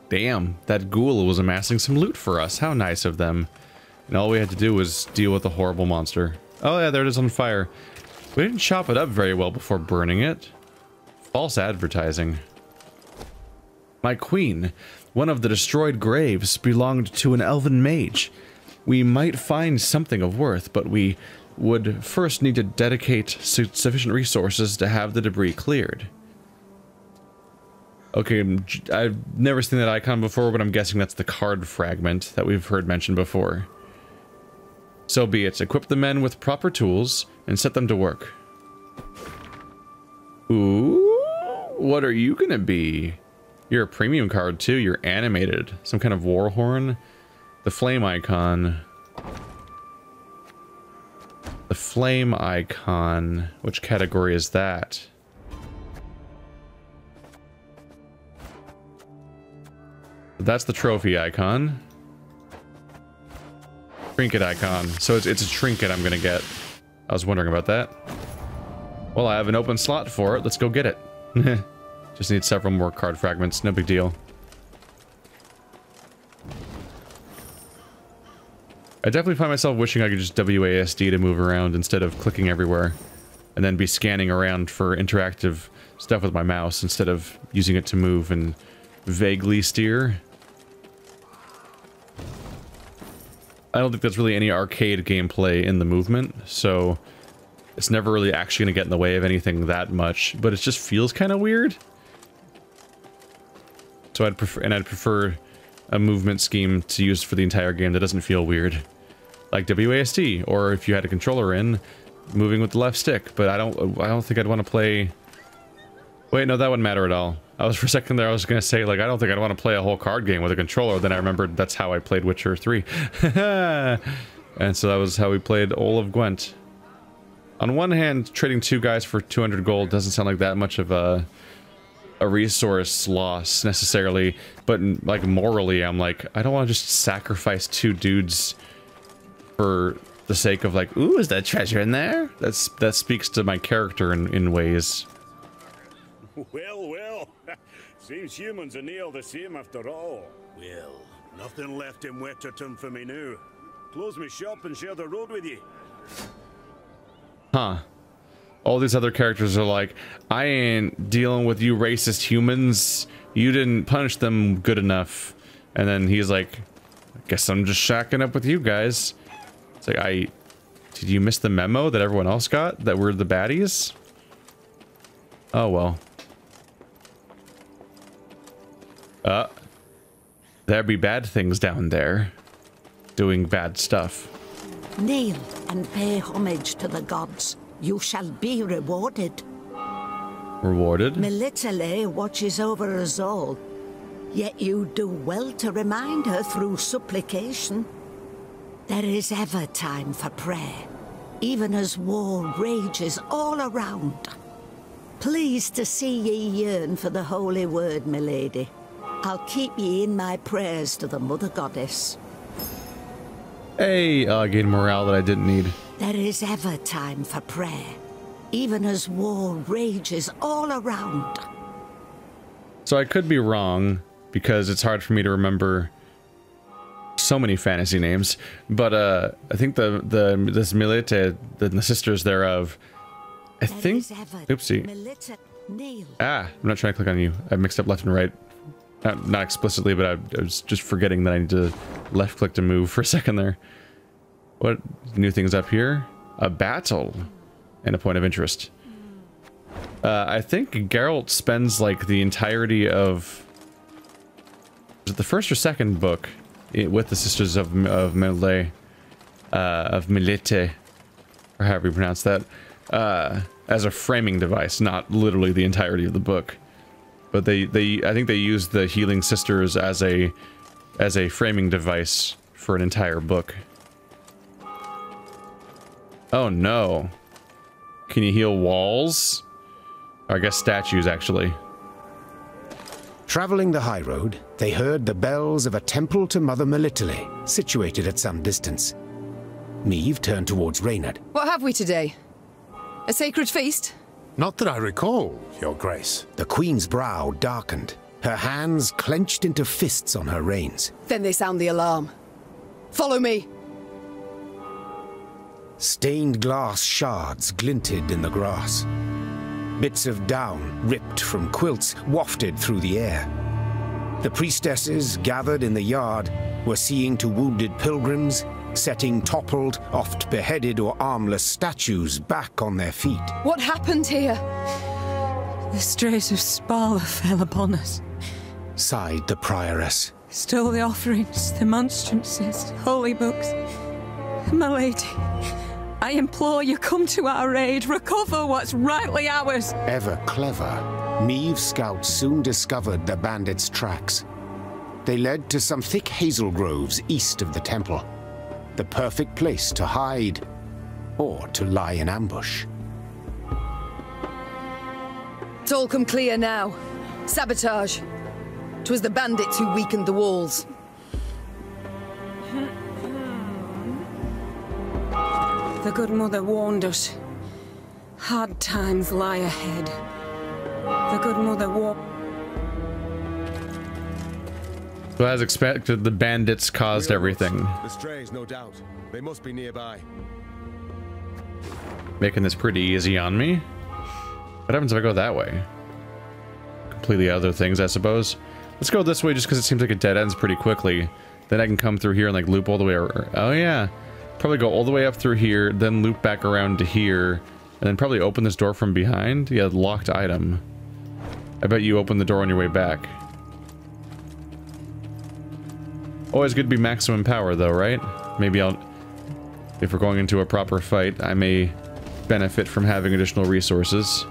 Damn, that ghoul was amassing some loot for us. How nice of them. And all we had to do was deal with a horrible monster. Oh yeah, there it is on fire. We didn't chop it up very well before burning it. False advertising. My queen, one of the destroyed graves, belonged to an elven mage. We might find something of worth, but we would first need to dedicate sufficient resources to have the debris cleared. Okay, I've never seen that icon before, but I'm guessing that's the card fragment that we've heard mentioned before. So be it. Equip the men with proper tools and set them to work. Ooh, what are you gonna be? You're a premium card too. You're animated. Some kind of war horn. The flame icon. The flame icon. Which category is that? That's the trophy icon. Trinket icon. So it's a trinket I'm gonna get. I was wondering about that. Well, I have an open slot for it. Let's go get it. Just need several more card fragments. No big deal. I definitely find myself wishing I could just WASD to move around instead of clicking everywhere. And then be scanning around for interactive stuff with my mouse instead of using it to move and vaguely steer. I don't think there's really any arcade gameplay in the movement, so it's never really actually going to get in the way of anything that much, but it just feels kind of weird. So I'd prefer a movement scheme to use for the entire game that doesn't feel weird. Like WASD, or if you had a controller in, moving with the left stick, but I don't think I'd want to play... Wait, no, that wouldn't matter at all. I was for a second there, I was gonna say, like, I don't think I'd want to play a whole card game with a controller, then I remembered that's how I played Witcher 3. And so that was how we played Ole of Gwent. On one hand, trading 2 guys for 200 gold doesn't sound like that much of a resource loss, necessarily, but, like, morally, I'm like, I don't want to just sacrifice 2 dudes for the sake of, like, ooh, is that treasure in there? That speaks to my character in ways. Well, well. Seems humans are near the same after all. Well, nothing left in Wetterton for me now. Close my shop and share the road with you. Huh. All these other characters are like, I ain't dealing with you racist humans. You didn't punish them good enough. And then he's like, I guess I'm just shacking up with you guys. It's like, did you miss the memo that everyone else got? That we're the baddies? Oh, well. There be bad things down there. Doing bad stuff. Kneel and pay homage to the gods. You shall be rewarded. Rewarded? Melitele watches over us all. Yet you do well to remind her through supplication. There is ever time for prayer, even as war rages all around. Pleased to see ye yearn for the holy word, milady. I'll keep ye in my prayers to the Mother Goddess. Hey, I gained morale that I didn't need. There is ever time for prayer, even as war rages all around. So I could be wrong, because it's hard for me to remember so many fantasy names, but I think this Melitele, the sisters thereof, I think... Oopsie. I'm not trying to click on you. I mixed up left and right. Not explicitly, but I was just forgetting that I need to left click to move for a second there. What new things up here? A battle and a point of interest. I think Geralt spends like the entirety of... Is it the first or second book with the Sisters of Melitele, or however you pronounce that, as a framing device, not literally the entirety of the book. But I think they use the Healing Sisters as a framing device for an entire book. Oh no. Can you heal walls? Or I guess statues, actually. Traveling the high road, they heard the bells of a temple to Mother Melitele, situated at some distance. Meve turned towards Reynard. What have we today? A sacred feast? Not that I recall, Your Grace. The Queen's brow darkened. her hands clenched into fists on her reins. Then they sound the alarm. Follow me! Stained glass shards glinted in the grass. Bits of down, ripped from quilts, wafted through the air. The priestesses gathered in the yard were seeing to wounded pilgrims, setting toppled, oft beheaded or armless statues back on their feet. What happened here? The strays of Spala fell upon us. Sighed the prioress. Stole the offerings, the monstrances, holy books. My lady, I implore you, come to our aid, recover what's rightly ours. Ever clever, Meve's scouts soon discovered the bandits' tracks. They led to some thick hazel groves east of the temple. The perfect place to hide, or to lie in ambush. It's all come clear now. Sabotage. 'Twas the bandits who weakened the walls. The good mother warned us. Hard times lie ahead. The good mother warned. So as expected, the bandits caused everything. The strays, no doubt. They must be nearby. Making this pretty easy on me. What happens if I go that way? Completely other things, I suppose. Let's go this way just because it seems like it dead ends pretty quickly. Then I can come through here and like loop all the way over. Oh yeah. Probably go all the way up through here, then loop back around to here, and then probably open this door from behind. Yeah, locked item. I bet you open the door on your way back. Always good to be maximum power though, right? Maybe I'll... If we're going into a proper fight, I may benefit from having additional resources.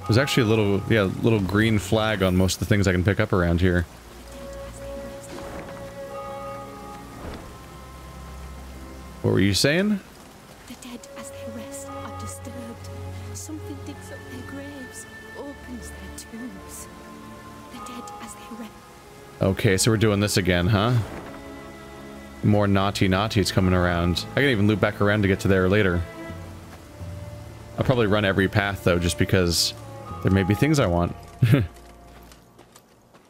There's actually a little, yeah, little green flag on most of the things I can pick up around here. What were you saying? The dead as they rest are disturbed. Something digs up their graves, opens their tombs. The dead as they rest. Okay, so we're doing this again, huh? More naughties coming around. I can even loop back around to get to there later. I'll probably run every path though, just because there may be things I want.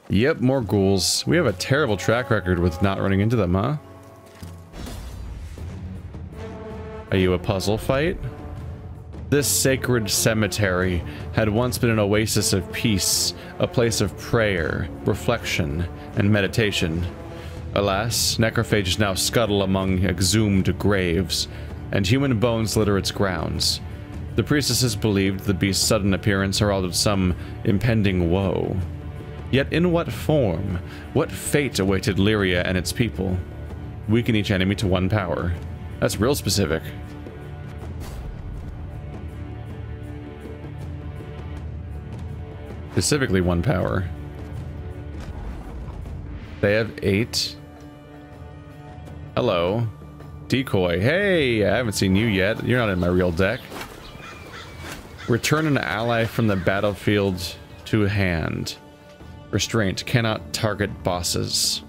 Yep, more ghouls. We have a terrible track record with not running into them, huh? Are you a puzzle fight? This sacred cemetery had once been an oasis of peace, a place of prayer, reflection, and meditation. Alas, necrophages now scuttle among exhumed graves, and human bones litter its grounds. The priestesses believed the beast's sudden appearance heralded some impending woe. Yet in what form? What fate awaited Lyria and its people? Weaken each enemy to 1 power. That's real specific. Specifically 1 power. They have 8. Hello. Decoy. Hey, I haven't seen you yet. You're not in my real deck. Return an ally from the battlefield to hand. Restraint. Cannot target bosses.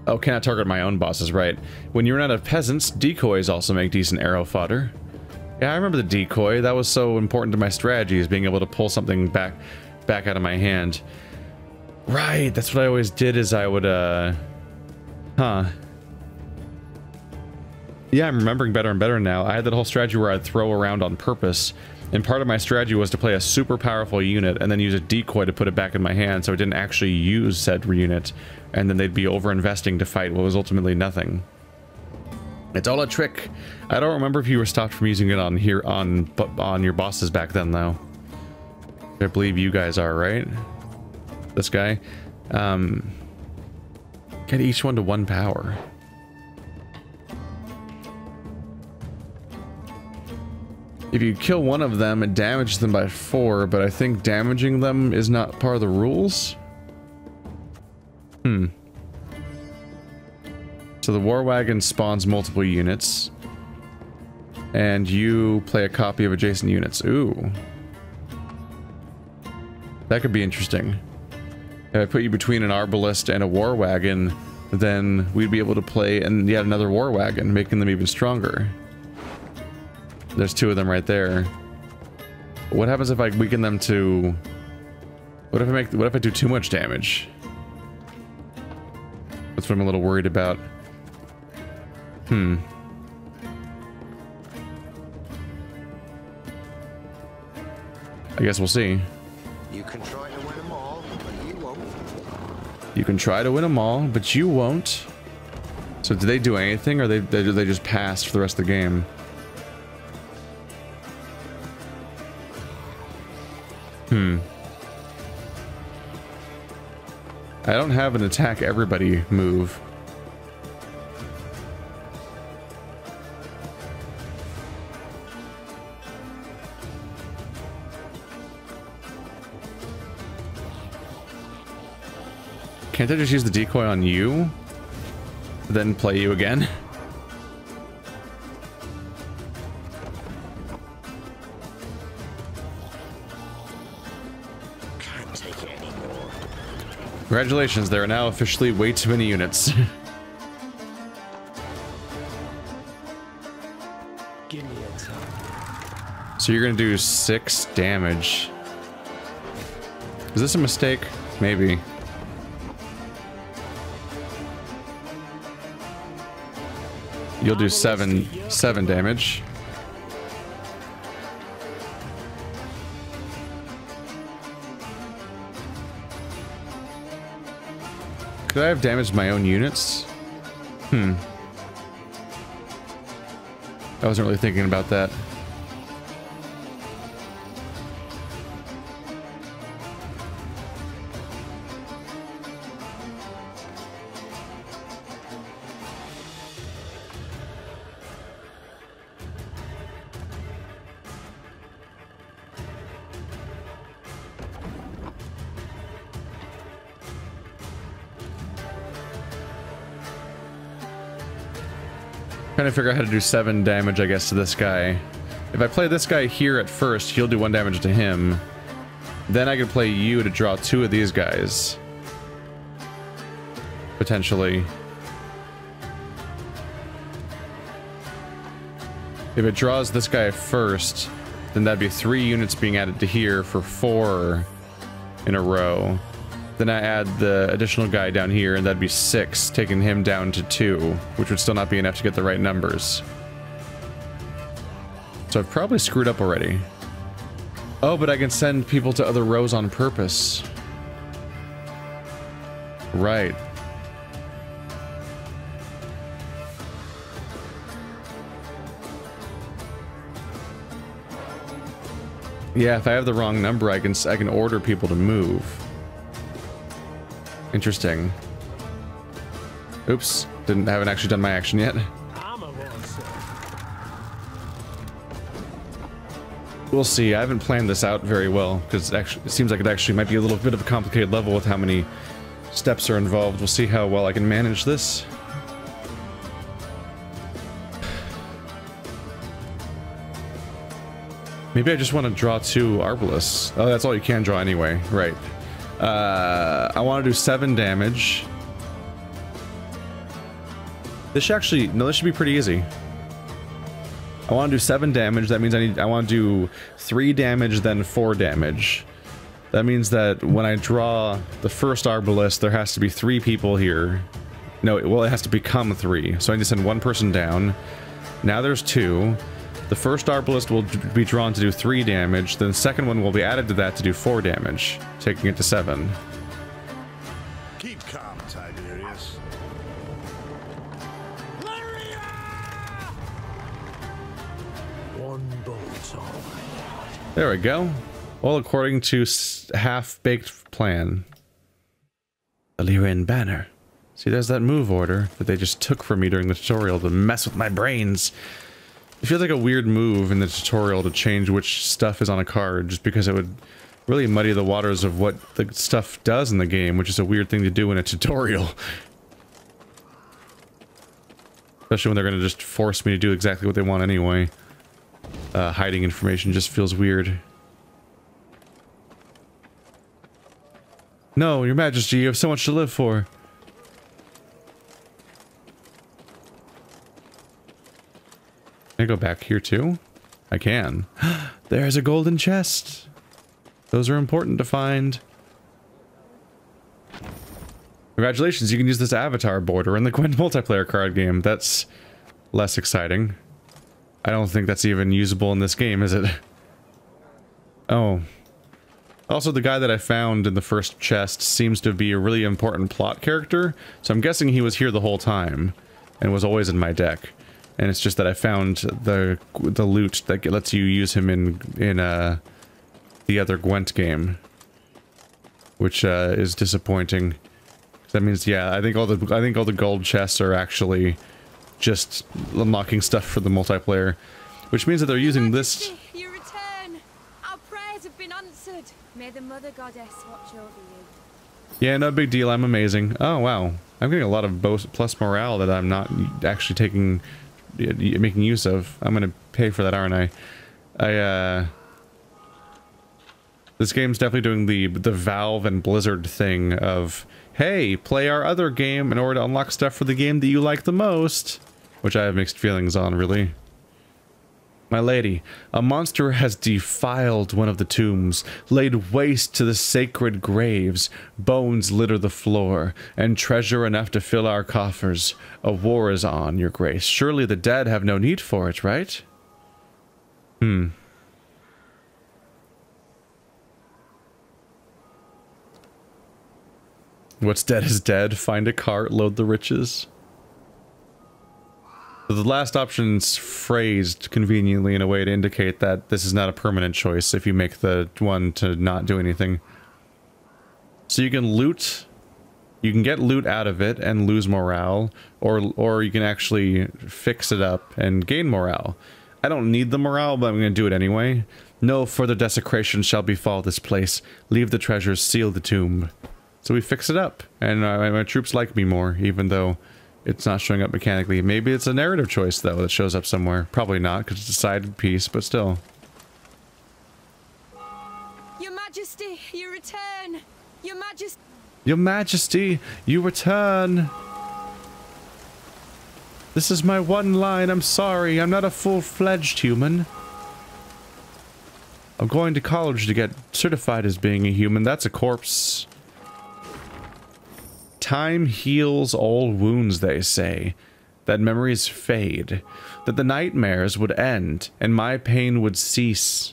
Oh, cannot target my own bosses, right. When you run out of peasants, decoys also make decent arrow fodder. Yeah, I remember the decoy. That was so important to my strategy, is being able to pull something back out of my hand. Right, that's what I always did, is I would, Huh. Yeah, I'm remembering better and better now. I had that whole strategy where I'd throw around on purpose, and part of my strategy was to play a super powerful unit and then use a decoy to put it back in my hand so I didn't actually use said unit, and then they'd be over-investing to fight what was ultimately nothing. It's all a trick. I don't remember if you were stopped from using it on here on your bosses back then, though. I believe you guys are, right? This guy. Get each one to 1 power. If you kill one of them, it damages them by 4, but I think damaging them is not part of the rules. So the war wagon spawns multiple units, and you play a copy of adjacent units. Ooh. That could be interesting. If I put you between an arbalist and a war wagon, then we'd be able to play and yet another war wagon, making them even stronger. There's two of them right there. What happens if I weaken them to... What if I do too much damage? That's what I'm a little worried about. I guess we'll see. You can try to win them all, but you won't. You can try to win them all, but you won't. So do they do anything, or do they just pass for the rest of the game? I don't have an attack everybody move. Can't I just use the decoy on you? Then play you again? Can't take it anymore. Congratulations, there are now officially way too many units. Give me a time. So you're gonna do 6 damage. Is this a mistake? Maybe. You'll do 7 damage. Could I have damaged my own units? I wasn't really thinking about that. Trying to figure out how to do 7 damage, I guess, to this guy. If I play this guy here at first, he'll do 1 damage to him. Then I can play you to draw 2 of these guys. Potentially. If it draws this guy first, then that'd be 3 units being added to here for 4 in a row. Then I add the additional guy down here, and that'd be 6, taking him down to 2, which would still not be enough to get the right numbers. So I've probably screwed up already. Oh, but I can send people to other rows on purpose. Right. Yeah, if I have the wrong number, I can order people to move. Interesting. Oops, haven't actually done my action yet. We'll see. I haven't planned this out very well because it seems like it actually might be a little bit of a complicated level with how many steps are involved. We'll see how well I can manage this. Maybe I just want to draw 2 Arbalists. Oh, that's all you can draw anyway. Right. I want to do 7 damage. This should actually... No, this should be pretty easy. I want to do 7 damage. That means I want to do 3 damage, then 4 damage. That means that when I draw the first Arbalist, there has to be 3 people here. No, well, it has to become 3. So I need to send 1 person down. Now there's 2. The first Arbalist will be drawn to do 3 damage, then the second one will be added to that to do 4 damage, taking it to 7. Keep calm, Tiberius. Lyria! One bullet's all I need. There we go. Well, according to half-baked plan. The Lyrian banner. See, there's that move order that they just took from me during the tutorial to mess with my brains. It feels like a weird move in the tutorial to change which stuff is on a card, just because it would really muddy the waters of what the stuff does in the game, which is a weird thing to do in a tutorial. Especially when they're going to just force me to do exactly what they want anyway. Hiding information just feels weird. No, your majesty, you have so much to live for. Can I go back here too? I can. There's a golden chest. Those are important to find. Congratulations, you can use this avatar border in the Gwent multiplayer card game. That's less exciting. I don't think that's even usable in this game, is it? Oh. Also, the guy that I found in the first chest seems to be a really important plot character, so I'm guessing he was here the whole time and was always in my deck. And it's just that I found the loot that lets you use him in the other Gwent game, which is disappointing. That means, yeah, I think all the gold chests are actually just unlocking stuff for the multiplayer, which means that they're using this. You return. Our prayers have been answered. May the Mother Goddess watch over you. Yeah, no big deal. I'm amazing. Oh wow, I'm getting a lot of plus morale that I'm not actually making use of. I'm gonna pay for that, aren't I? This game's definitely doing the Valve and Blizzard thing of, hey, play our other game in order to unlock stuff for the game that you like the most. Which I have mixed feelings on, really. My lady, a monster has defiled one of the tombs, laid waste to the sacred graves, bones litter the floor, and treasure enough to fill our coffers. A war is on, your grace. Surely the dead have no need for it, right? What's dead is dead. Find a cart, load the riches. The last option's phrased conveniently in a way to indicate that this is not a permanent choice if you make the one to not do anything. So you can loot, you can get loot out of it and lose morale, or you can actually fix it up and gain morale. I don't need the morale, but I'm going to do it anyway. No further desecration shall befall this place. Leave the treasures, seal the tomb. So we fix it up, and my troops like me more, even though it's not showing up mechanically. Maybe it's a narrative choice, though, that shows up somewhere. Probably not, because it's a side piece, but still. Your Majesty, you return! Your Majesty! Your Majesty, you return! This is my one line, I'm sorry, I'm not a full-fledged human. I'm going to college to get certified as being a human. That's a corpse. Time heals all wounds, they say. That memories fade. That the nightmares would end, and my pain would cease.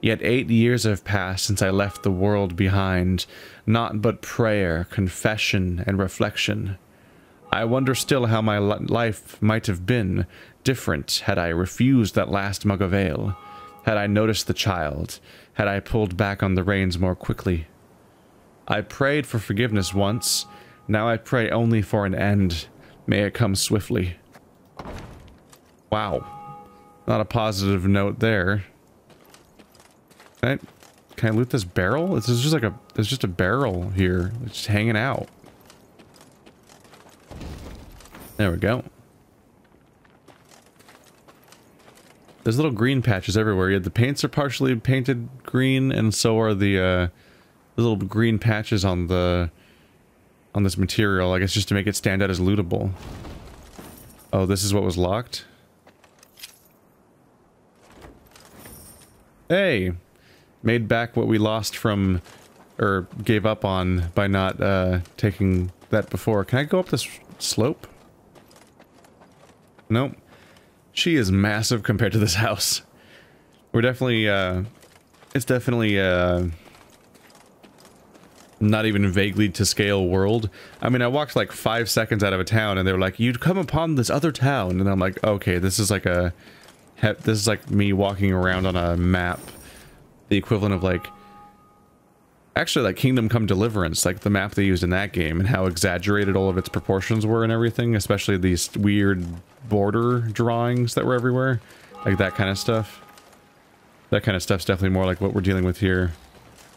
Yet 8 years have passed since I left the world behind. Naught but prayer, confession, and reflection. I wonder still how my life might have been different had I refused that last mug of ale. Had I noticed the child. Had I pulled back on the reins more quickly. I prayed for forgiveness once. Now I pray only for an end. May it come swiftly. Wow. Not a positive note there. Can I loot this barrel? This is just like there's just a barrel here. It's just hanging out. There we go. There's little green patches everywhere. Yeah, the paints are partially painted green, and so are the little green patches on this material, I guess, just to make it stand out as lootable. Oh, this is what was locked? Hey! Made back what we lost from, or gave up on by not taking that before. Can I go up this slope? Nope. She is massive compared to this house. We're definitely, it's definitely, not even vaguely to scale world. I mean, I walked like 5 seconds out of a town and they were like, you'd come upon this other town. And I'm like, okay, this is like me walking around on a map. The equivalent of like, actually like Kingdom Come Deliverance, like the map they used in that game and how exaggerated all of its proportions were and everything, especially these weird border drawings that were everywhere. Like that kind of stuff. That kind of stuff's definitely more like what we're dealing with here.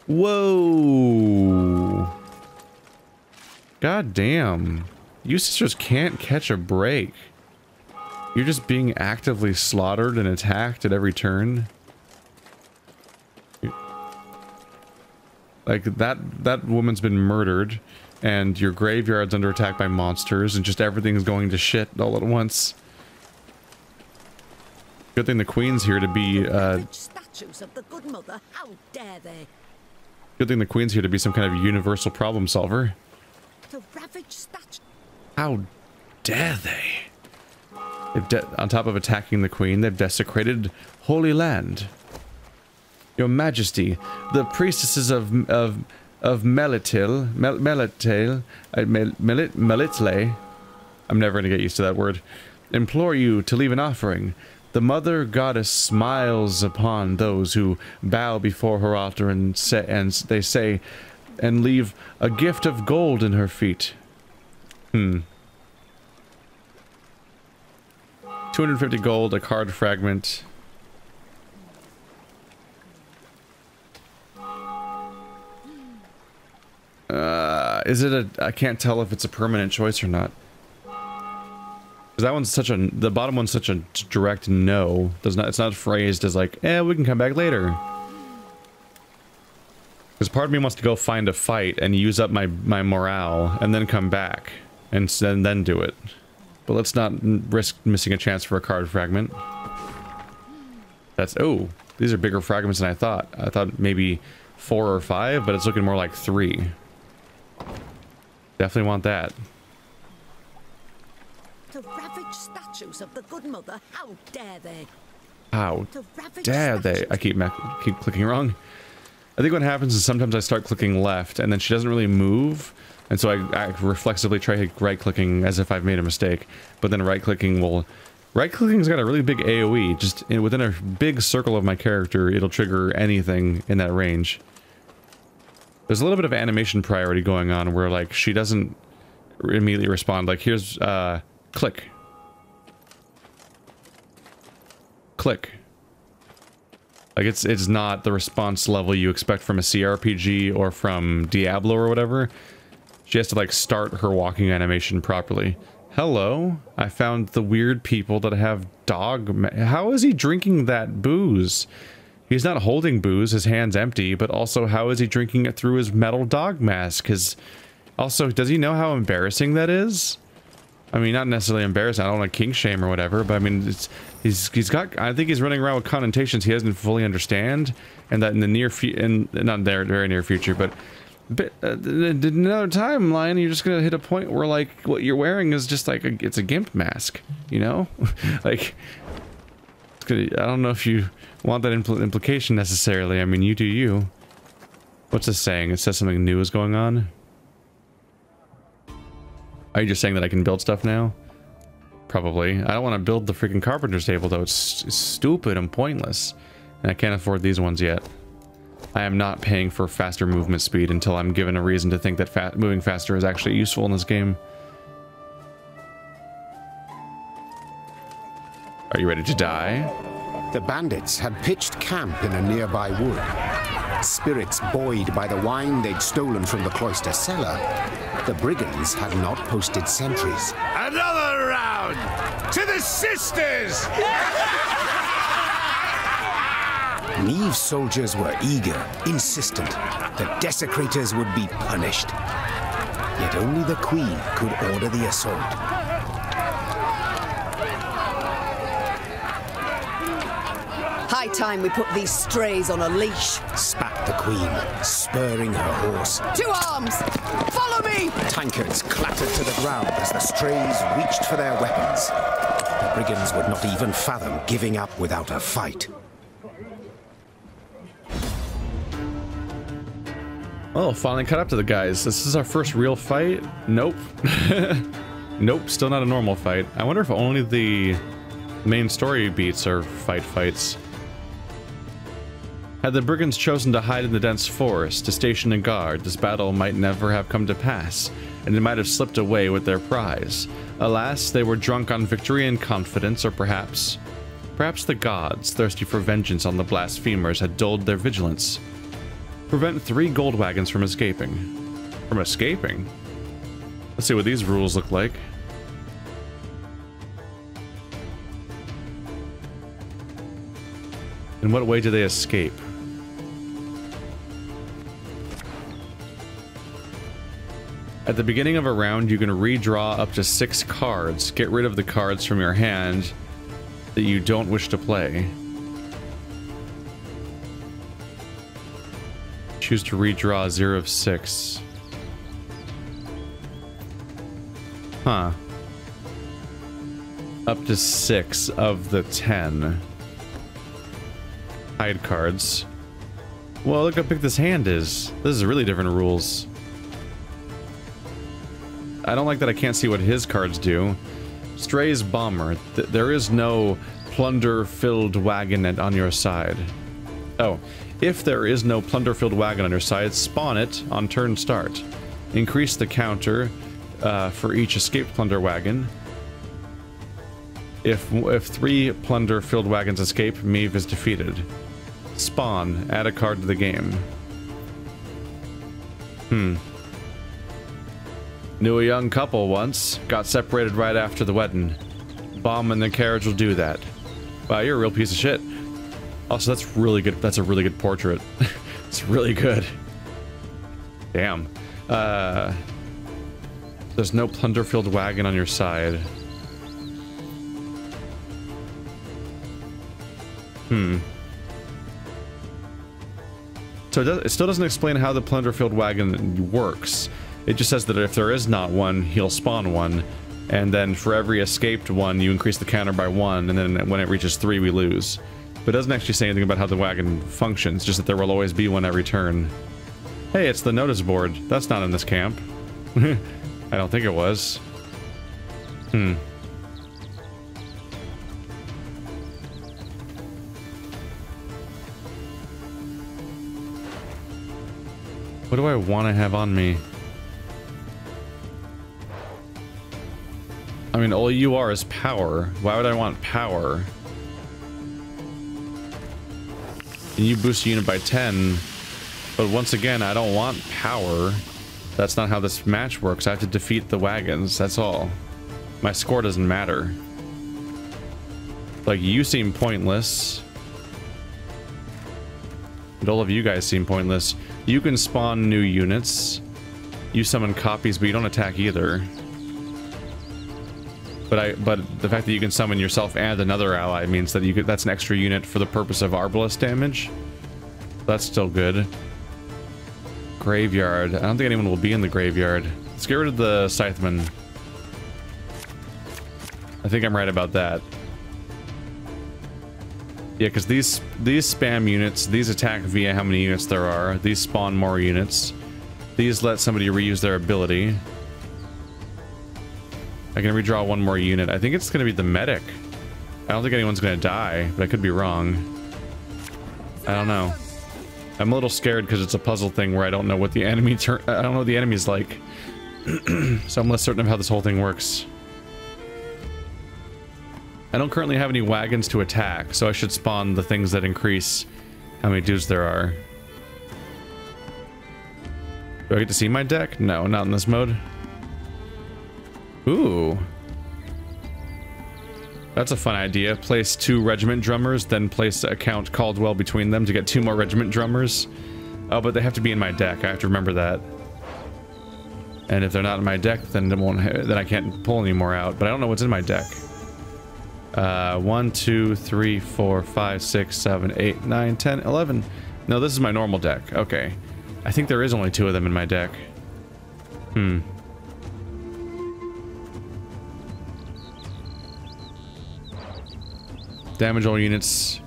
Whoa! God damn. You sisters can't catch a break. You're just being actively slaughtered and attacked at every turn. Like, that woman's been murdered, and your graveyard's under attack by monsters, and just everything's going to shit all at once. Good thing the Queen's here to be, Statues of the good mother, how dare they? Good thing the Queen's here to be some kind of universal problem solver. To ravage statues. How dare they? On top of attacking the Queen, they've desecrated Holy Land. Your Majesty, the priestesses of Melitele, Melitele, I'm never gonna get used to that word, implore you to leave an offering. The Mother Goddess smiles upon those who bow before her altar and leave a gift of gold in her feet. 250 gold, a card fragment. Is it a... I can't tell if it's a permanent choice or not. Because that one's such a... The bottom one's such a direct no. It's not phrased as like, we can come back later. Because part of me wants to go find a fight and use up my morale and then come back. And then do it. But let's not risk missing a chance for a card fragment. That's... Oh, these are bigger fragments than I thought. I thought maybe 4 or 5, but it's looking more like 3. Definitely want that. To ravage statues of the good mother, how dare they? How dare they? I keep clicking wrong. I think what happens is sometimes I start clicking left, and then she doesn't really move, and so I reflexively try right-clicking as if I've made a mistake. But then right-clicking will... Right-clicking's got a really big AoE. Just within a big circle of my character, it'll trigger anything in that range. There's a little bit of animation priority going on where, like, she doesn't immediately respond. Like, here's, click. Click. Like, it's not the response level you expect from a CRPG or from Diablo or whatever. She has to, like, start her walking animation properly. Hello? I found the weird people that have dog... How is he drinking that booze? He's not holding booze, his hand's empty, but also how is he drinking it through his metal dog mask? Also, does he know how embarrassing that is? I mean, not necessarily embarrassing, I don't want to kink shame or whatever, but I mean, he's got, I think he's running around with connotations he doesn't fully understand, and that in the near not there, very near future, but another timeline, you're just gonna hit a point where, like, what you're wearing is just like, it's a gimp mask, you know? Like, I don't know if you want that implication necessarily. I mean, you do you. What's this saying? It says something new is going on? Are you just saying that I can build stuff now? Probably. I don't want to build the freaking carpenter's table, though. It's stupid and pointless. And I can't afford these ones yet. I am not paying for faster movement speed until I'm given a reason to think that moving faster is actually useful in this game. Are you ready to die? The bandits had pitched camp in a nearby wood. Spirits buoyed by the wine they'd stolen from the cloister cellar, the brigands had not posted sentries. Another round! To the sisters! Meve's soldiers were eager, insistent. The desecrators would be punished. Yet only the Queen could order the assault. High time we put these strays on a leash. Spat the Queen, spurring her horse. To arms! Follow me! Tankards clattered to the ground as the strays reached for their weapons. The brigands would not even fathom giving up without a fight. Oh, finally caught up to the guys. This is our first real fight? Nope. Nope, still not a normal fight. I wonder if only the main story beats are fights. Had the brigands chosen to hide in the dense forest, to station a guard, this battle might never have come to pass, and they might have slipped away with their prize. Alas, they were drunk on victory and confidence, or perhaps the gods, thirsty for vengeance on the blasphemers, had dulled their vigilance. Prevent 3 gold wagons from escaping. From escaping? Let's see what these rules look like. In what way do they escape? At the beginning of a round, you can redraw up to 6 cards. Get rid of the cards from your hand that you don't wish to play. Choose to redraw 0 of 6. Huh. Up to 6 of the 10. Hide cards. Well, look how big this hand is. This is really different rules. I don't like that I can't see what his cards do. Stray's Bomber. There is no plunder-filled wagon on your side. Oh, if there is no plunder-filled wagon on your side, spawn it on turn start. Increase the counter for each escaped plunder wagon. If 3 plunder-filled wagons escape, Meve is defeated. Spawn. Add a card to the game. Knew a young couple once. Got separated right after the wedding. Bomb in the carriage will do that. Wow, you're a real piece of shit. Also, that's really good. That's a really good portrait. It's really good. Damn. There's no plunder-filled wagon on your side. So it still doesn't explain how the plunder-filled wagon works. It just says that if there is not one, he'll spawn one. And then for every escaped one, you increase the counter by 1, and then when it reaches 3, we lose. But it doesn't actually say anything about how the wagon functions, just that there will always be one every turn. Hey, it's the notice board. That's not in this camp. I don't think it was. What do I want to have on me? I mean, all you are is power. Why would I want power? And you boost a unit by 10. But once again, I don't want power. That's not how this match works. I have to defeat the wagons, that's all. My score doesn't matter. Like, you seem pointless. And all of you guys seem pointless. You can spawn new units. You summon copies, but you don't attack either. But the fact that you can summon yourself and another ally means that that's an extra unit for the purpose of Arbalest damage. That's still good. Graveyard. I don't think anyone will be in the graveyard. Let's get rid of the Scytheman. I think I'm right about that. Yeah, because these spam units, these attack via how many units there are. These spawn more units. These let somebody reuse their ability. I can redraw 1 more unit. I think it's going to be the medic. I don't think anyone's going to die, but I could be wrong. I don't know. I'm a little scared because it's a puzzle thing where I don't know what the enemy I don't know what the enemy's like. So I'm less certain of how this whole thing works. I don't currently have any wagons to attack, so I should spawn the things that increase how many dudes there are. Do I get to see my deck? No, not in this mode. Ooh. That's a fun idea. Place 2 regiment drummers, then place a Count Caldwell between them to get 2 more regiment drummers. Oh, but they have to be in my deck. I have to remember that. And if they're not in my deck, then I can't pull any more out. But I don't know what's in my deck. 1, 2, 3, 4, 5, 6, 7, 8, 9, 10, 11. No, this is my normal deck. Okay. I think there is only 2 of them in my deck. Damage all units.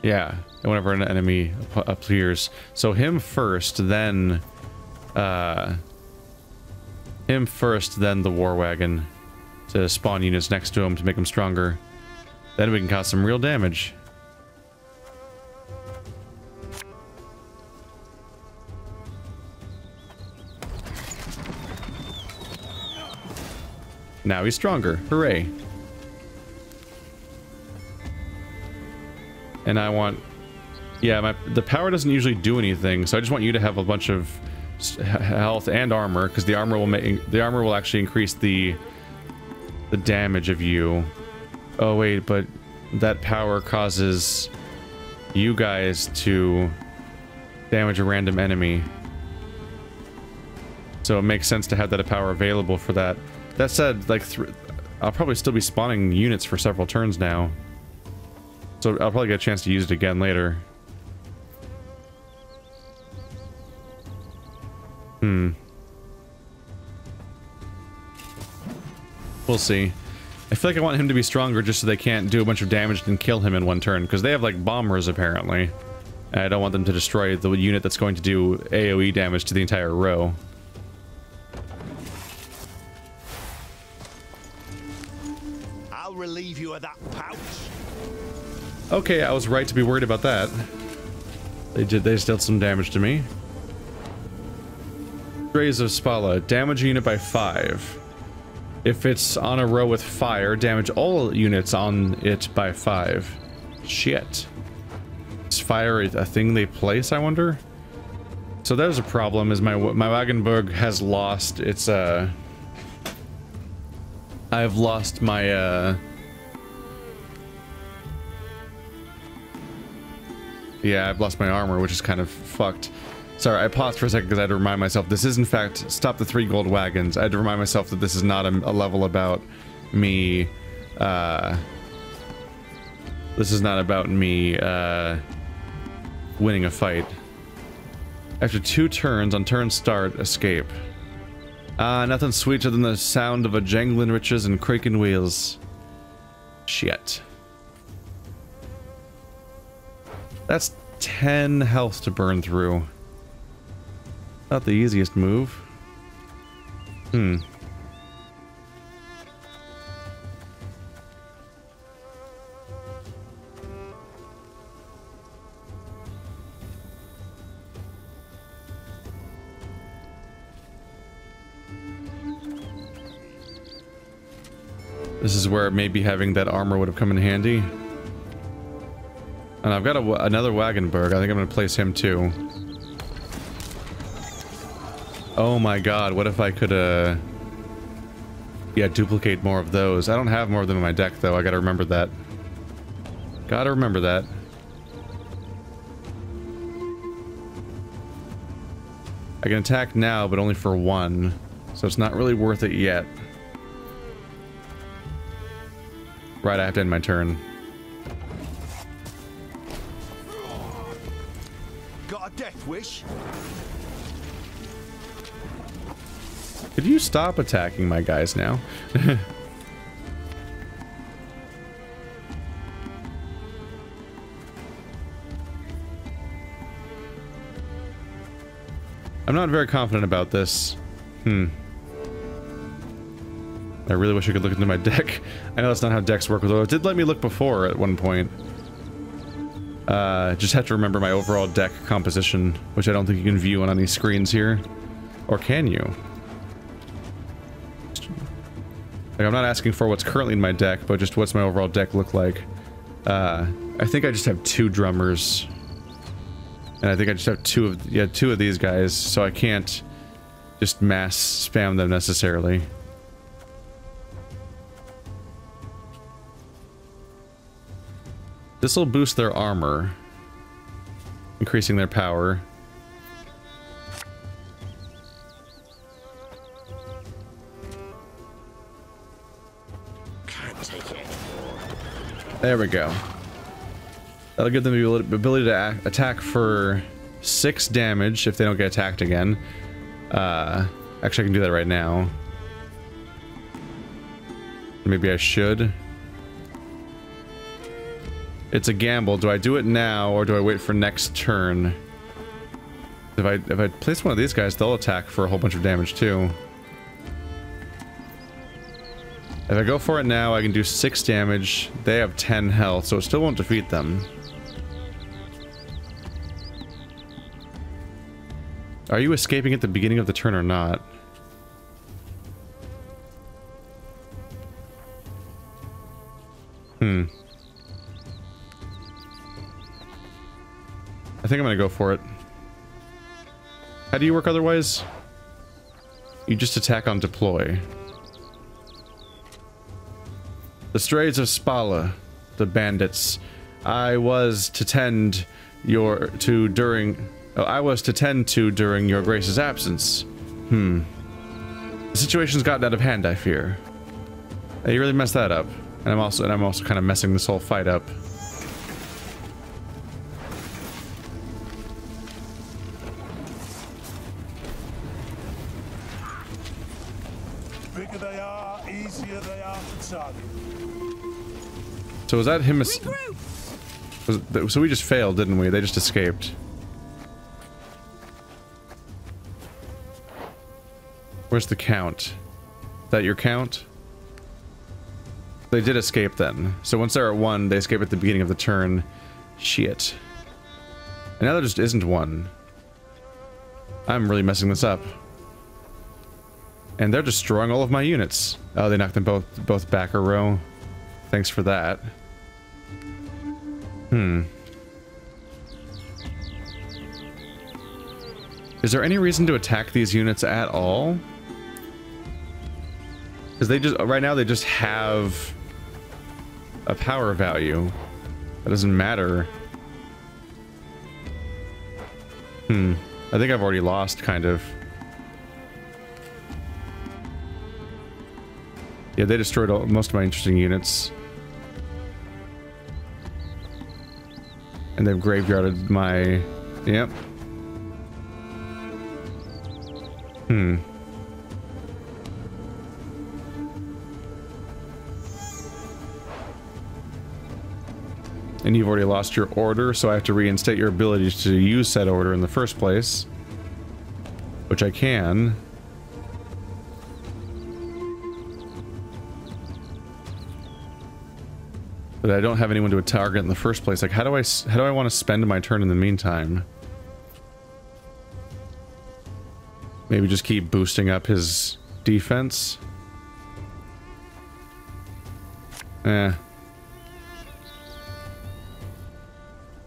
Yeah, whenever an enemy appears. So him first, then the war wagon to spawn units next to him to make them stronger. Then we can cause some real damage. Now he's stronger. Hooray. And I want... Yeah, the power doesn't usually do anything, so I just want you to have a bunch of health and armor, because the armor will actually increase the damage of you. Oh wait, but that power causes you guys to damage a random enemy. So it makes sense to have that power available for that. That said, like, I'll probably still be spawning units for several turns now. So I'll probably get a chance to use it again later. We'll see. I feel like I want him to be stronger just so they can't do a bunch of damage and kill him in one turn, because they have, like, bombers, apparently. And I don't want them to destroy the unit that's going to do AoE damage to the entire row. I'll relieve you of that pouch. Okay, I was right to be worried about that. They dealt some damage to me. Rays of Spala. Damage a unit by 5. If it's on a row with fire, damage all units on it by 5. Shit. Is fire a thing they place, I wonder? So there's a problem, is my Wagenburg has lost its, I've lost my, yeah, I've lost my armor, which is kind of fucked. Sorry, I paused for a second because I had to remind myself this is in fact stop the 3 gold wagons. I had to remind myself that this is not a level about me, this is not about me, winning a fight. After 2 turns, on turn start, escape. Nothing sweeter than the sound of a jangling riches and creaking wheels. Shit. That's 10 health to burn through. Not the easiest move. This is where maybe having that armor would have come in handy. And I've got another Wagenburg. I think I'm going to place him too. Oh my god, what if I could, yeah, duplicate more of those. I don't have more of them in my deck, though. I gotta remember that. Gotta remember that. I can attack now, but only for 1. So it's not really worth it yet. Right, I have to end my turn. Got a death wish? Could you stop attacking my guys now? I'm not very confident about this. I really wish I could look into my deck. I know that's not how decks work, although it did let me look before at one point. Just have to remember my overall deck composition, which I don't think you can view on any screens here. Or can you? Like, I'm not asking for what's currently in my deck, but just what's my overall deck look like. I think I just have 2 drummers. And I think I just have 2 of these guys, so I can't just mass spam them necessarily. This will boost their armor, increasing their power. There we go. That'll give them the ability to attack for 6 damage if they don't get attacked again. Actually, I can do that right now. Maybe I should. It's a gamble. Do I do it now, or do I wait for next turn? If I place one of these guys, they'll attack for a whole bunch of damage too. If I go for it now, I can do 6 damage. They have 10 health, so it still won't defeat them. Are you escaping at the beginning of the turn or not? I think I'm gonna go for it. How do you work otherwise? You just attack on deploy. The strays of Spala, the bandits. I was to tend to during your grace's absence. The situation's gotten out of hand, I fear. Hey, you really messed that up. And I'm also kind of messing this whole fight up. Bigger they are, easier they are to target. So was that him? So we just failed, didn't we? They just escaped. Where's the count? Is that your count? They did escape then. So once they're at 1, they escape at the beginning of the turn. Shit. And now there just isn't one. I'm really messing this up. And they're destroying all of my units. Oh, they knocked them both back a row. Thanks for that. Is there any reason to attack these units at all? Because they just, right now they just have a power value. That doesn't matter. I think I've already lost, kind of. Yeah, they destroyed most of my interesting units. And they've graveyarded my... Yep. And you've already lost your order, so I have to reinstate your ability to use said order in the first place. Which I can. But I don't have anyone to target in the first place. Like, how do I want to spend my turn in the meantime? Maybe just keep boosting up his defense?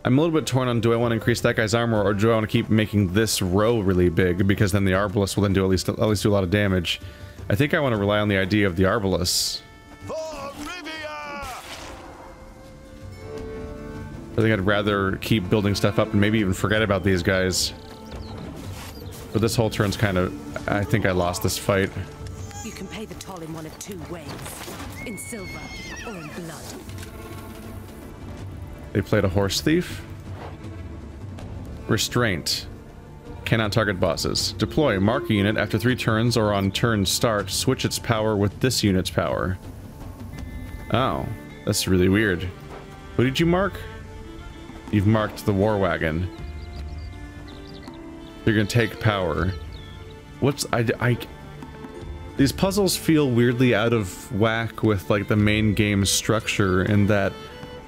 I'm a little bit torn on, do I want to increase that guy's armor, or do I want to keep making this row really big, because then the Arbalest will then do at least do a lot of damage. I think I want to rely on the idea of the Arbalest. I think I'd rather keep building stuff up and maybe even forget about these guys. But this whole turn's kind of... I think I lost this fight. You can pay the toll in one of 2 ways. In silver or in blood. They played a horse thief. Restraint. Cannot target bosses. Deploy. Mark a unit after 3 turns or on turn start. Switch its power with this unit's power. Oh. That's really weird. Who did you mark? You've marked the war wagon. You're gonna take power. What's... These puzzles feel weirdly out of whack with, like, the main game structure, in that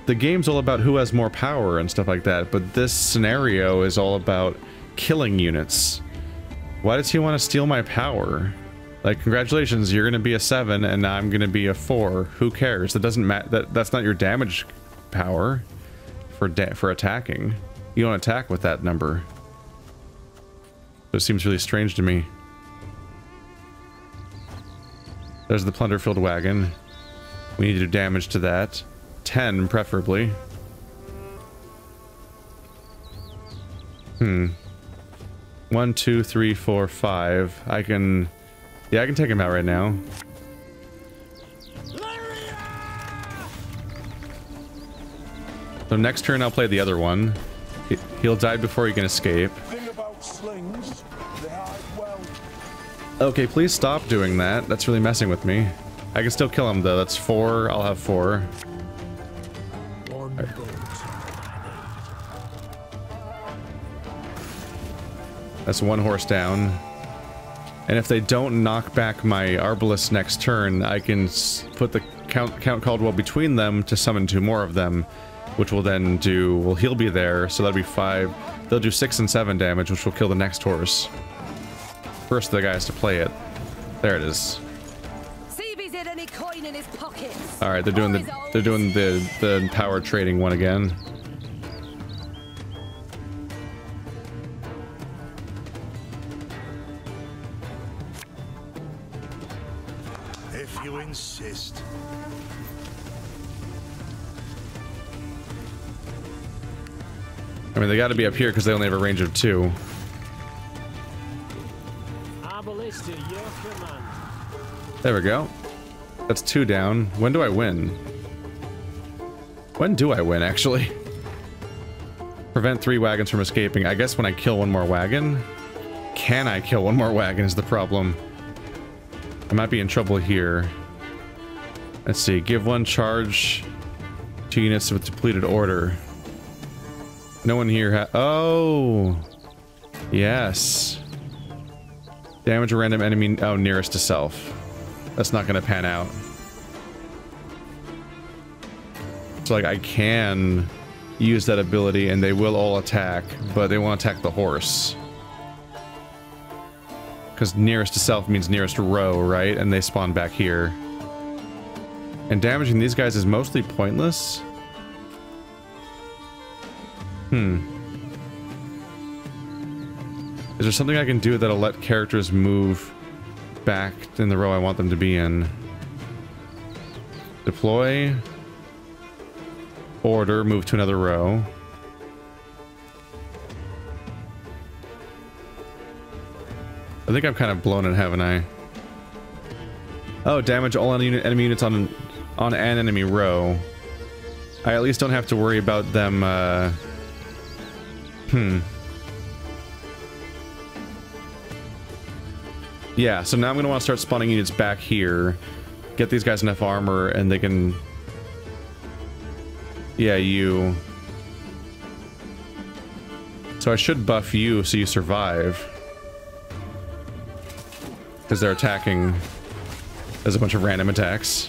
the game's all about who has more power and stuff like that, but this scenario is all about killing units. Why does he want to steal my power? Like, congratulations, you're gonna be a 7 and I'm gonna be a 4. Who cares? That doesn't matter. That's not your damage power for attacking. You don't attack with that number. So it seems really strange to me. There's the plunder-filled wagon. We need to do damage to that. 10, preferably. 1, 2, 3, 4, 5. I can... Yeah, I can take him out right now. So next turn I'll play the other one. He'll die before he can escape. Okay, please stop doing that. That's really messing with me. I can still kill him though. That's 4. I'll have 4. Right. That's 1 horse down. And if they don't knock back my Arbalest next turn, I can put the Count Caldwell between them to summon 2 more of them, which will then do... Well, he'll be there, so that'll be 5. They'll do 6 and 7 damage, which will kill the next horse. First of the guys to play it. There it is. All right, they're doing the power trading one again. If you insist. I mean, they got to be up here because they only have a range of 2. Arbalest to your command. There we go. That's 2 down. When do I win? When do I win, actually? Prevent 3 wagons from escaping. I guess when I kill 1 more wagon? Can I kill 1 more wagon is the problem. I might be in trouble here. Let's see. Give 1 charge to units with depleted order. No one here oh! Yes. Damage a random enemy nearest to self. That's not gonna pan out. So like I can use that ability and they will all attack, but they won't attack the horse. Because nearest to self means nearest row, right? And they spawn back here. And damaging these guys is mostly pointless. Is there something I can do that'll let characters move back in the row I want them to be in? Deploy. Order, move to another row. I think I'm kind of blown it, haven't I? Oh, damage all enemy units on an enemy row. I at least don't have to worry about them, Yeah, so now I'm going to want to start spawning units back here. Get these guys enough armor and they can... Yeah, you. So I should buff you so you survive. Because they're attacking. There's a bunch of random attacks.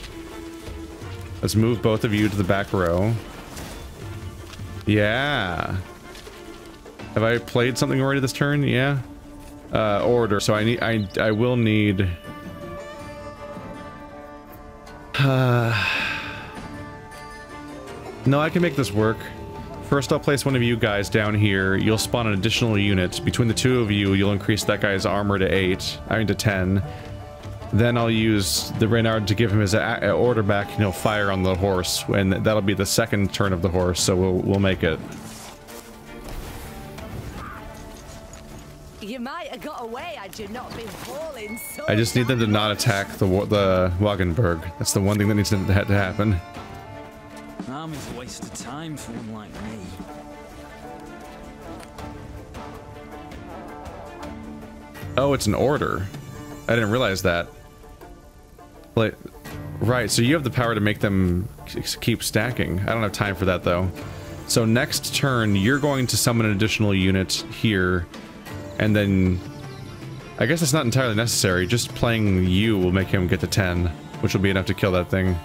Let's move both of you to the back row. Yeah. Have I played something already this turn? Yeah. Order. So I will need... No, I can make this work. First, I'll place one of you guys down here. You'll spawn an additional unit. Between the 2 of you, you'll increase that guy's armor to 8. I mean to 10. Then I'll use the Reynard to give him his order back, and he'll fire on the horse. And that'll be the second turn of the horse, so we'll make it. You might have got away had you not been hauling so I just need them to not attack the Wagenburg. That's the one thing that needs to happen. Army's a waste of time for one like me. Oh, it's an order. I didn't realize that. Like, right, so you have the power to make them keep stacking. I don't have time for that, though. So next turn, you're going to summon an additional unit here, and then... I guess it's not entirely necessary. Just playing you will make him get to 10, which will be enough to kill that thing.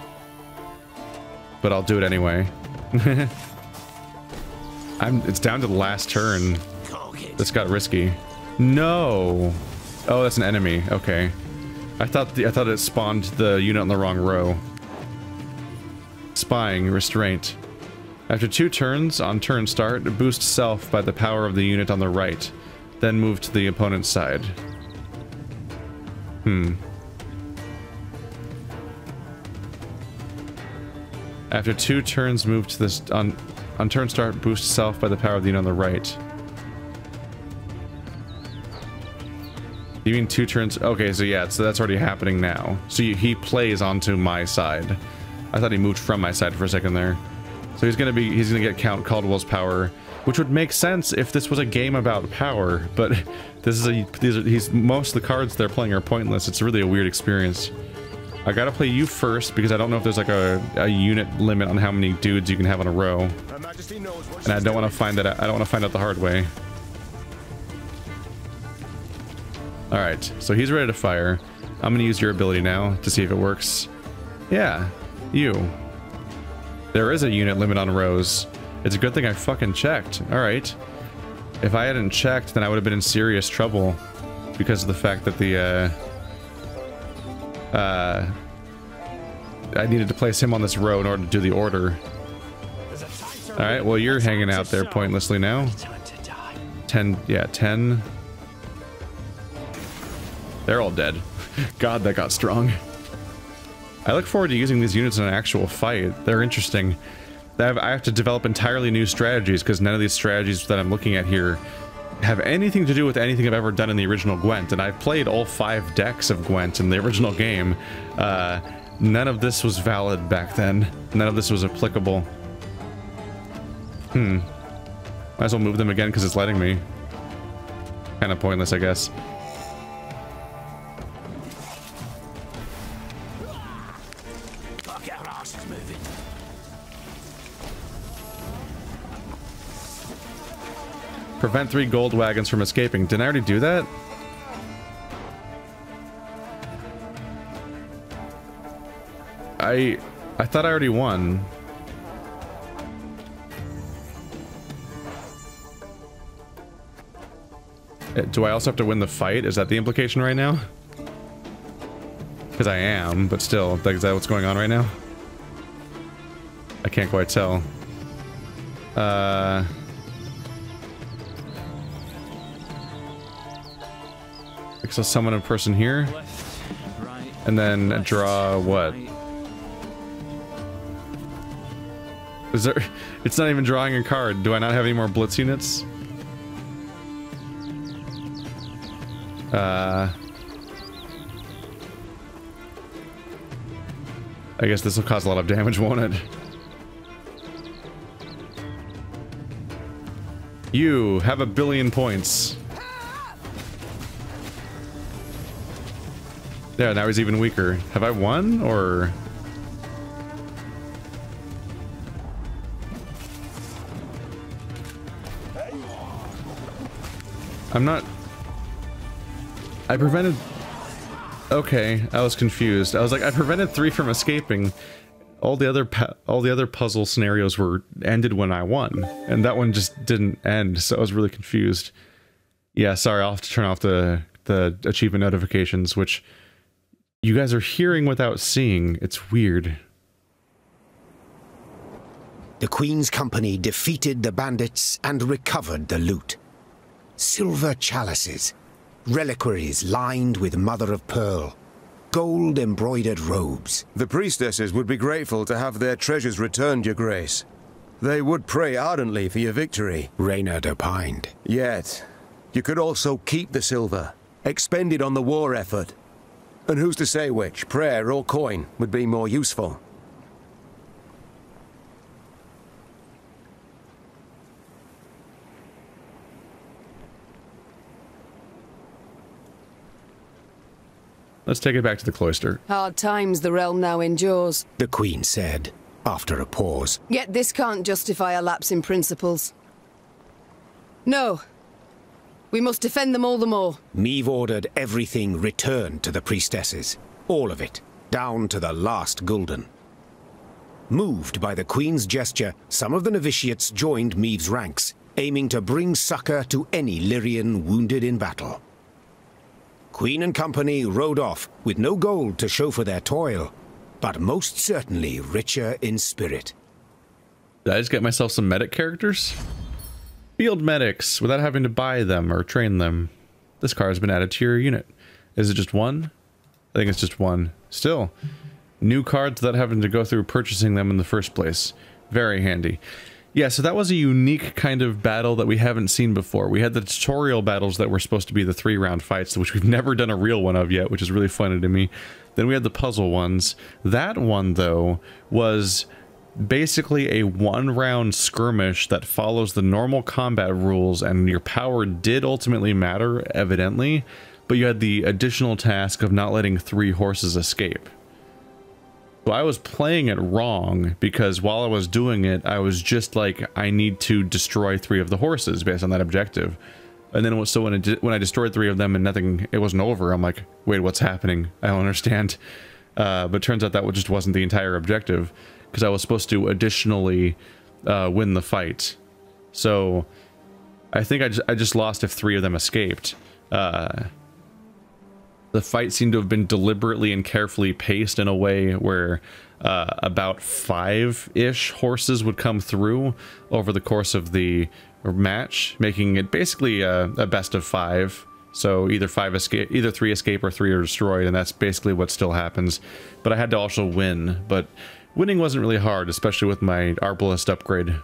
But I'll do it anyway. It's down to the last turn. This got risky. No! Oh, that's an enemy. Okay. I thought it spawned the unit on the wrong row. Spying, restraint. After 2 turns, on turn start, boost self by the power of the unit on the right. Then move to the opponent's side. After 2 turns, move to this on turn start, boost self by the power of the unit on the right. You mean 2 turns? Okay, so yeah, so that's already happening now. So he plays onto my side. I thought he moved from my side for a second there. So he's gonna get Count Caldwell's power, which would make sense if this was a game about power. But this is most of the cards they're playing are pointless. It's really a weird experience. I gotta play you first because I don't know if there's like a unit limit on how many dudes you can have on a row, and I don't want to find that. I don't want to find out the hard way. All right, so he's ready to fire. I'm gonna use your ability now to see if it works. Yeah, you. There is a unit limit on rows. It's a good thing I fucking checked. All right. If I hadn't checked, then I would have been in serious trouble because of the fact that the I needed to place him on this row in order to do the order. Alright, well you're hanging out there pointlessly now. 10, yeah, 10. They're all dead. God, that got strong. I look forward to using these units in an actual fight. They're interesting. I have to develop entirely new strategies because none of these strategies that I'm looking at here have anything to do with anything I've ever done in the original Gwent, and I've played all 5 decks of Gwent in the original game. None of this was valid back then. None of this was applicable. Might as well move them again because it's letting me. Kind of pointless, I guess. Prevent 3 gold wagons from escaping. Didn't I already do that? I thought I already won. Do I also have to win the fight? Is that the implication right now? Because I am, but still, is that what's going on right now? I can't quite tell. I guess I'll summon a person here. And then draw what? Is there... It's not even drawing a card. Do I not have any more blitz units? I guess this will cause a lot of damage, won't it? You have 1 billion points. There, now he's even weaker. Have I won, or...? I'm not... I prevented... Okay, I was confused. I was like, I prevented 3 from escaping. All the other puzzle scenarios were ended when I won, and that one just didn't end, so I was really confused. Yeah, sorry, I'll have to turn off the achievement notifications, which you guys are hearing without seeing. It's weird. The Queen's company defeated the bandits and recovered the loot. Silver chalices, reliquaries lined with mother-of-pearl, gold-embroidered robes. The priestesses would be grateful to have their treasures returned, Your Grace. They would pray ardently for your victory. Reynard opined. Yet, you could also keep the silver, expend it on the war effort. And who's to say which, prayer or coin, would be more useful? Let's take it back to the cloister. Hard times the realm now endures, the Queen said, after a pause. Yet this can't justify a lapse in principles. No. We must defend them all the more. Meve ordered everything returned to the priestesses. All of it, down to the last gulden. Moved by the Queen's gesture, some of the novitiates joined Meve's ranks, aiming to bring succor to any Lyrian wounded in battle. Queen and company rode off with no gold to show for their toil, but most certainly richer in spirit. Did I just get myself some medic characters? Field medics, without having to buy them or train them. This card has been added to your unit. Is it just one? I think it's just one. Still, new cards without having to go through purchasing them in the first place. Very handy. Yeah, so that was a unique kind of battle that we haven't seen before. We had the tutorial battles that were supposed to be the 3-round fights, which we've never done a real one of yet, which is really funny to me. Then we had the puzzle ones. That one, though, was basically a 1-round skirmish that follows the normal combat rules, and your power did ultimately matter, evidently, but you had the additional task of not letting 3 horses escape. So I was playing it wrong, because while I was doing it, I was just like, I need to destroy 3 of the horses based on that objective. And then so when I destroyed 3 of them and nothing, it wasn't over, I'm like, wait, what's happening? I don't understand. But turns out that just wasn't the entire objective, because I was supposed to additionally win the fight. So I think I just lost if 3 of them escaped. The fight seemed to have been deliberately and carefully paced in a way where about 5-ish horses would come through over the course of the match, making it basically a best of 5. So either 3 escape or 3 are destroyed, and that's basically what still happens. But I had to also win, but winning wasn't really hard, especially with my Arbalest upgrade.